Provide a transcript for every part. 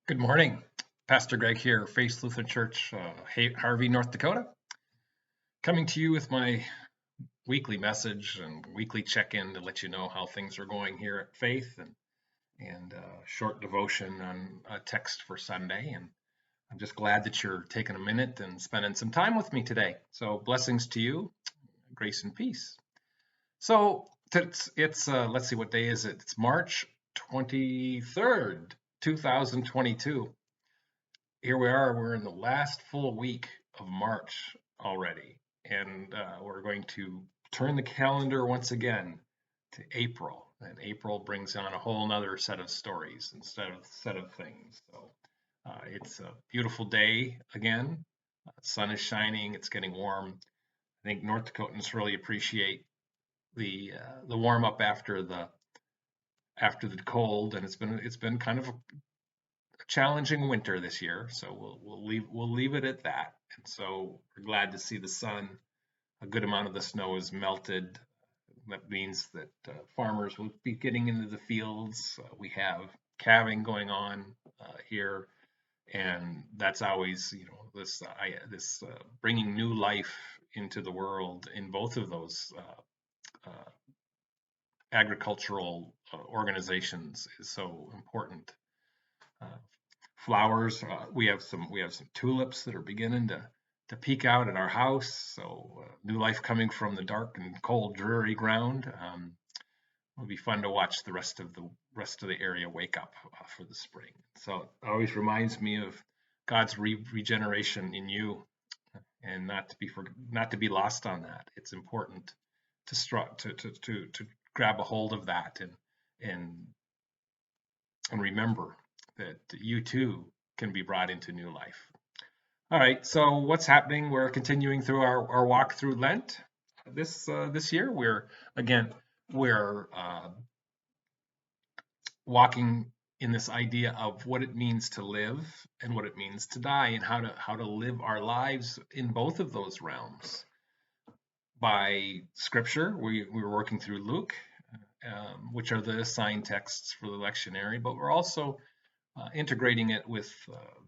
Good morning. Pastor Greg here, Faith Lutheran Church, Harvey, North Dakota. Coming to you with my weekly message and weekly check-in to let you know how things are going here at Faith and short devotion on a text for Sunday. And I'm just glad that you're taking a minute and spending some time with me today. So blessings to you, grace and peace. So it's let's see, what day is it? It's March 23rd, 2022. Here we are, we're in the last full week of March already, and we're going to turn the calendar once again to April, and April brings on a whole nother set of stories instead of set of things. So it's a beautiful day again. Sun is shining, it's getting warm. I think North Dakotans really appreciate the warm up after the cold, and it's been kind of a challenging winter this year, so we'll leave it at that. And so we're glad to see the sun. A good amount of the snow is melted. That means that farmers will be getting into the fields. We have calving going on here, and that's always, this bringing new life into the world in both of those agricultural organizations is so important. Flowers, we have some tulips that are beginning to peek out at our house. So new life coming from the dark and cold, dreary ground. It'll be fun to watch the rest of the area wake up for the spring. So it always reminds me of God's regeneration in you, and not to be lost on that. It's important to grab a hold of that and remember that you too can be brought into new life. All right, so what's happening? We're continuing through our walk through Lent. This year, we're walking in this idea of what it means to live and what it means to die, and how to live our lives in both of those realms. By Scripture, we're working through Luke, which are the assigned texts for the lectionary, but we're also integrating it with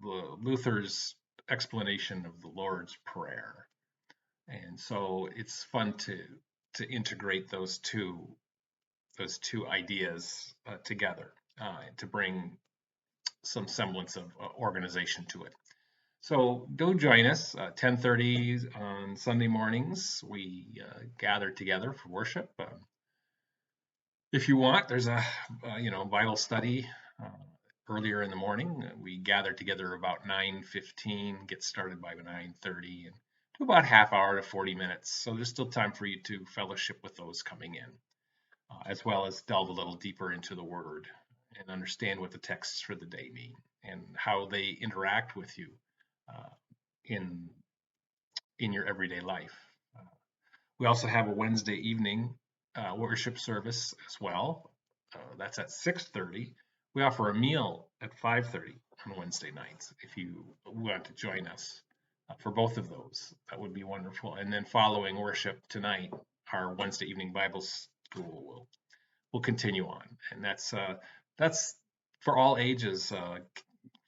Luther's explanation of the Lord's Prayer. And so it's fun to integrate those two ideas together to bring some semblance of organization to it. So do join us 10:30 on Sunday mornings. We gather together for worship. If you want, there's a Bible study earlier in the morning. We gather together about 9:15, get started by 9:30, and do about half hour to 40 minutes. So there's still time for you to fellowship with those coming in, as well as delve a little deeper into the Word and understand what the texts for the day mean and how they interact with you in your everyday life. We also have a Wednesday evening worship service as well. That's at 6:30. We offer a meal at 5:30 on Wednesday nights. If you want to join us for both of those, that would be wonderful. And then following worship tonight, our Wednesday evening Bible school will continue on, and that's for all ages,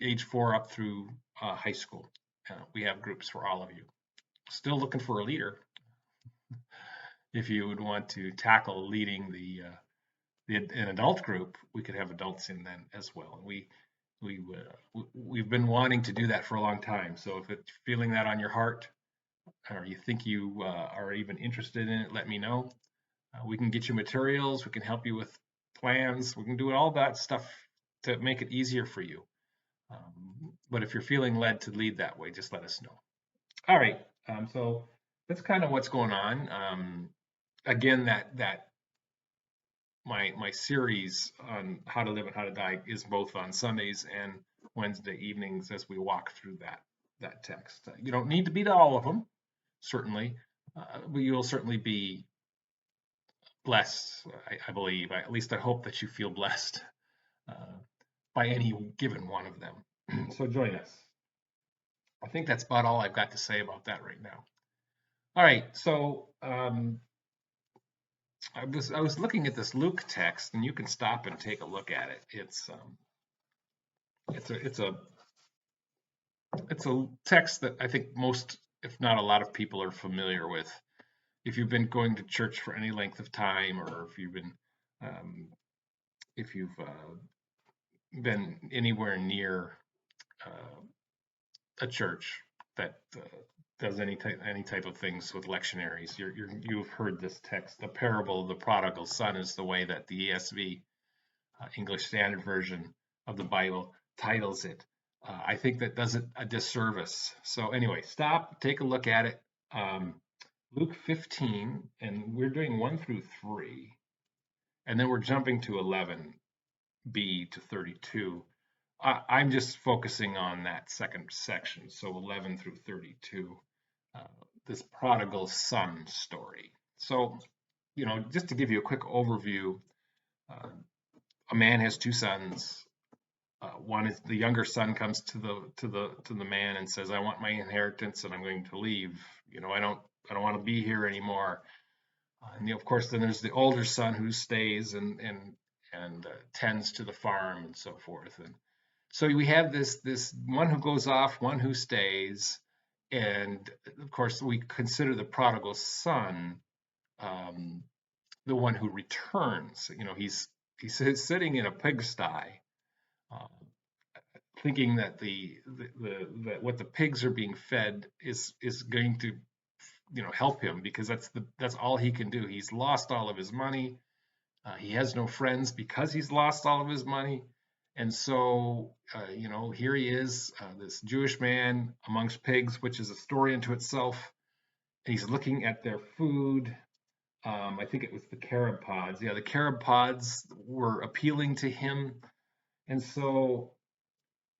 age 4 up through high school. We have groups for all of you. Still looking for a leader. If you would want to tackle leading an adult group, we could have adults in then as well. We've been wanting to do that for a long time. So if it's feeling that on your heart, or you think you are even interested in it, let me know. We can get you materials. We can help you with plans. We can do all that stuff to make it easier for you. But if you're feeling led to lead that way, just let us know. All right. So that's kind of what's going on. Again, that my series on how to live and how to die is both on Sundays and Wednesday evenings as we walk through that text. You don't need to be to all of them, certainly, but you'll certainly be blessed, I believe. At least I hope that you feel blessed by any given one of them. So join us. I think that's about all I've got to say about that right now. All right, so I was looking at this Luke text, and you can stop and take a look at it. it's a text that I think most, if not a lot of people, are familiar with. If you've been going to church for any length of time, or um, if you've been anywhere near uh, a church that does any type of things with lectionaries, you've heard this text. The parable of the prodigal son is the way that the ESV, English Standard Version of the Bible, titles it. I think that does it a disservice. So anyway, stop, take a look at it. Luke 15, and we're doing 1 through 3, and then we're jumping to 11b to 32. I'm just focusing on that second section, so 11 through 32, uh, this prodigal son story. So, just to give you a quick overview, uh, a man has two sons. One is the younger son comes to the man and says, "I want my inheritance, and I'm going to leave. I don't want to be here anymore." And of course, then there's the older son who stays and tends to the farm and so forth. And so we have this one who goes off, one who stays, and of course we consider the prodigal son um, the one who returns. He's sitting in a pigsty, uh, thinking that that what the pigs are being fed is going to help him, because that's all he can do. He's lost all of his money. He has no friends because he's lost all of his money. And so, here he is, this Jewish man amongst pigs, which is a story unto itself. And he's looking at their food. I think it was the carob pods. Yeah, the carob pods were appealing to him. And so,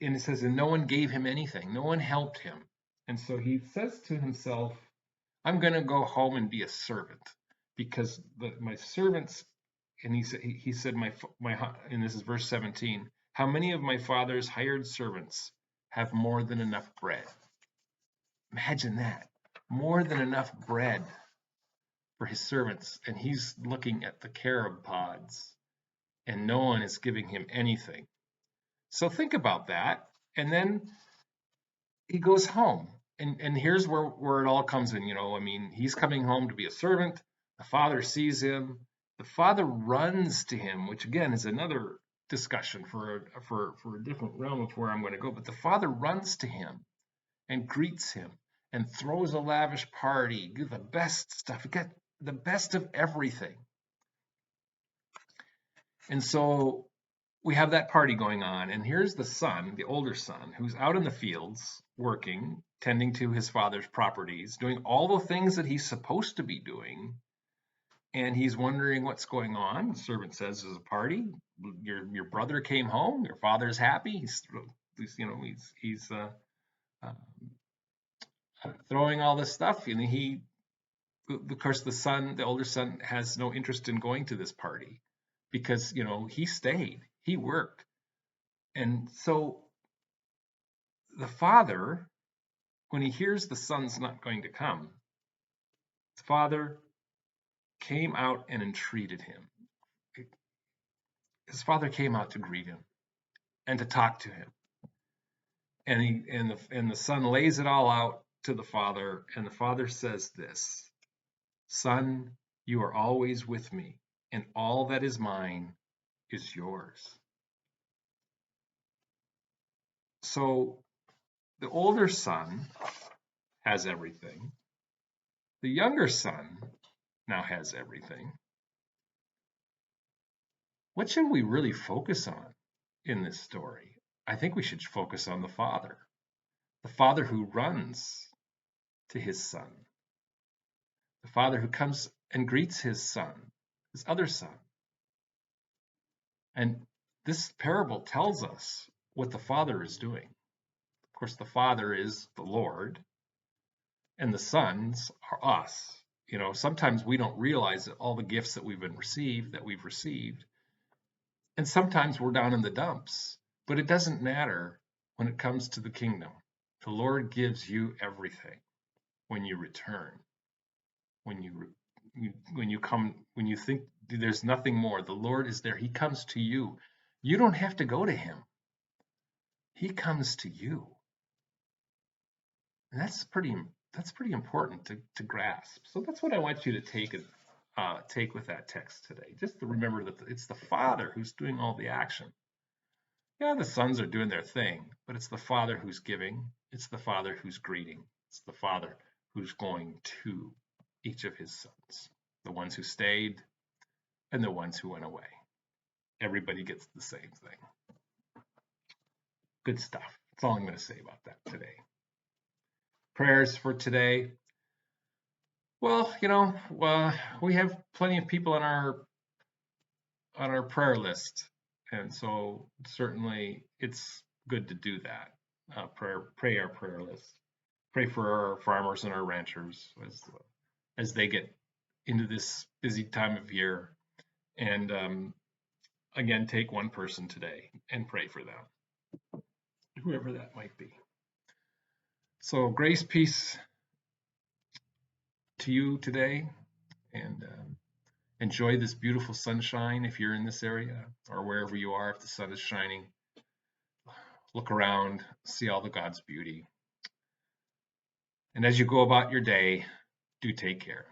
and it says, and no one gave him anything, no one helped him. And so he says to himself, I'm going to go home and be a servant, because my servants, and he said, and this is verse 17, how many of my father's hired servants have more than enough bread? Imagine that. More than enough bread for his servants. And he's looking at the carob pods, and no one is giving him anything. So think about that. And then he goes home. And here's where it all comes in. He's coming home to be a servant. The father sees him. The father runs to him, which again is another discussion for a different realm of where I'm going to go. But the father runs to him and greets him and throws a lavish party, the best stuff, get the best of everything. And so we have that party going on, and here's the son, the older son, who's out in the fields working, tending to his father's properties, doing all the things that he's supposed to be doing, and he's wondering what's going on. The servant says, "There's a party. Your brother came home. Your father's happy. He's uh, throwing all this stuff, and of course, the older son, has no interest in going to this party because he stayed, he worked." And so the father, when he hears the son's not going to come, the father came out and entreated him. His father came out to greet him and to talk to him. And the son lays it all out to the father, and the father says this, "Son, you are always with me, and all that is mine is yours." So the older son has everything. The younger son now has everything. What should we really focus on in this story? I think we should focus on the father who runs to his son, the father who comes and greets his son, his other son. And this parable tells us what the father is doing. Of course, the father is the Lord, and the sons are us. Sometimes we don't realize that all the gifts that we've received, and sometimes we're down in the dumps, but it doesn't matter when it comes to the kingdom. The Lord gives you everything when you return. When you come, when you think there's nothing more, the Lord is there. He comes to you. You don't have to go to him. He comes to you. And that's pretty important to grasp. So that's what I want you to take with that text today. Just to remember that it's the Father who's doing all the action. Yeah, the sons are doing their thing, but it's the Father who's giving. It's the Father who's greeting. It's the Father who's going to each of his sons, the ones who stayed and the ones who went away. Everybody gets the same thing. Good stuff. That's all I'm going to say about that today. Prayers for today. Well, we have plenty of people on our prayer list, and so certainly it's good to do that. Pray our prayer list. Pray for our farmers and our ranchers as they get into this busy time of year. And again, take one person today and pray for them, whoever that might be. So grace, peace to you today, and enjoy this beautiful sunshine if you're in this area or wherever you are. If the sun is shining, look around, see all the God's beauty. And as you go about your day, do take care.